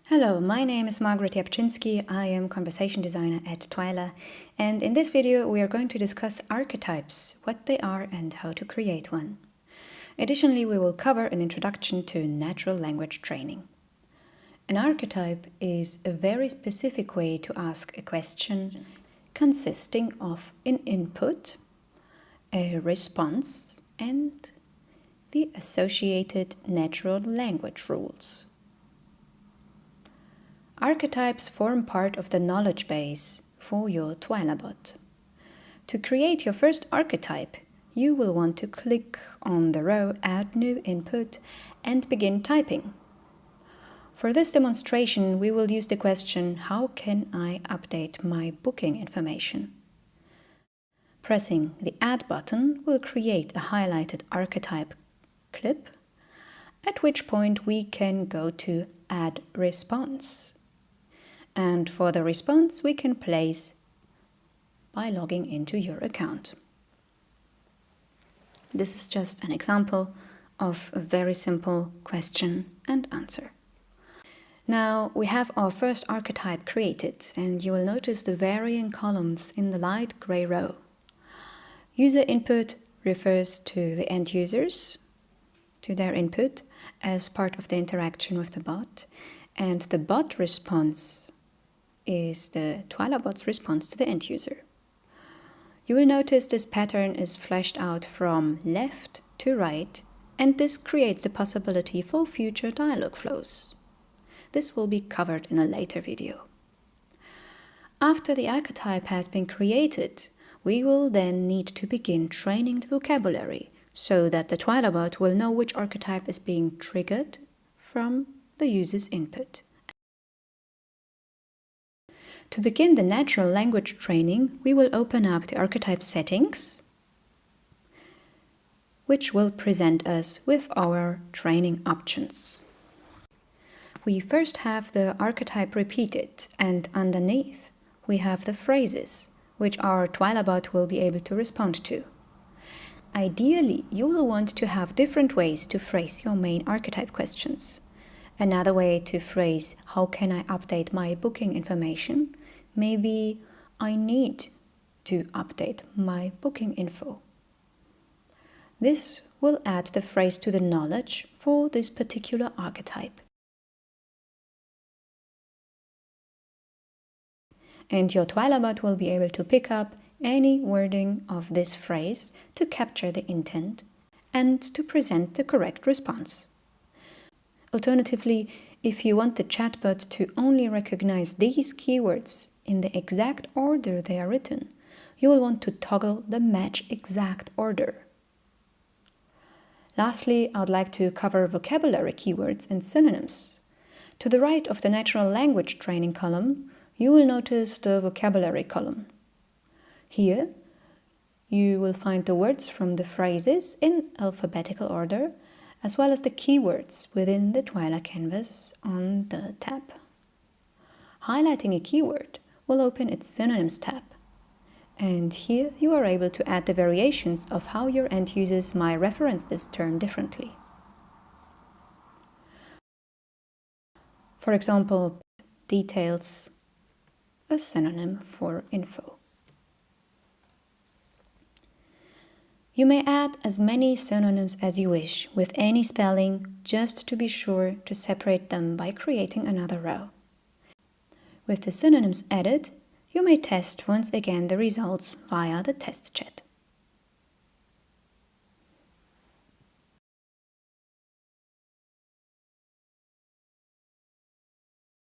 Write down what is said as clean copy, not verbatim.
Hello, my name is Margaret Yapczynski. I am conversation designer at Twyla, and in this video we are going to discuss archetypes, what they are and how to create one. Additionally, we will cover an introduction to natural language training. An archetype is a very specific way to ask a question consisting of an input, a response, and the associated natural language rules. Archetypes form part of the knowledge base for your Twyla bot. To create your first archetype, you will want to click on the row Add New Input and begin typing. For this demonstration, we will use the question, how can I update my booking information? Pressing the Add button will create a highlighted archetype clip, at which point we can go to Add Response. And for the response, we can place by logging into your account. This is just an example of a very simple question and answer. Now we have our first archetype created, and you will notice the varying columns in the light gray row. User input refers to the end users, to their input as part of the interaction with the bot, and the bot response is the Twyla bot's response to the end user. You will notice this pattern is fleshed out from left to right, and this creates the possibility for future dialog flows. This will be covered in a later video. After the archetype has been created, we will then need to begin training the vocabulary so that the Twyla bot will know which archetype is being triggered from the user's input. To begin the natural language training, we will open up the archetype settings, which will present us with our training options. We first have the archetype repeated, and underneath we have the phrases, which our Twyla bot will be able to respond to. Ideally, you will want to have different ways to phrase your main archetype questions. Another way to phrase, how can I update my booking information? Maybe I need to update my booking info. This will add the phrase to the knowledge for this particular archetype. And your Twyla bot will be able to pick up any wording of this phrase to capture the intent and to present the correct response. Alternatively, if you want the chatbot to only recognize these keywords in the exact order they are written, you will want to toggle the Match Exact Order. Lastly, I would like to cover vocabulary keywords and synonyms. To the right of the natural language training column, you will notice the vocabulary column. Here, you will find the words from the phrases in alphabetical order, as well as the keywords within the Twyla canvas on the tab. Highlighting a keyword will open its Synonyms tab, and here you are able to add the variations of how your end users might reference this term differently. For example, details, a synonym for info. You may add as many synonyms as you wish with any spelling, just to be sure to separate them by creating another row. With the synonyms added, you may test once again the results via the test chat.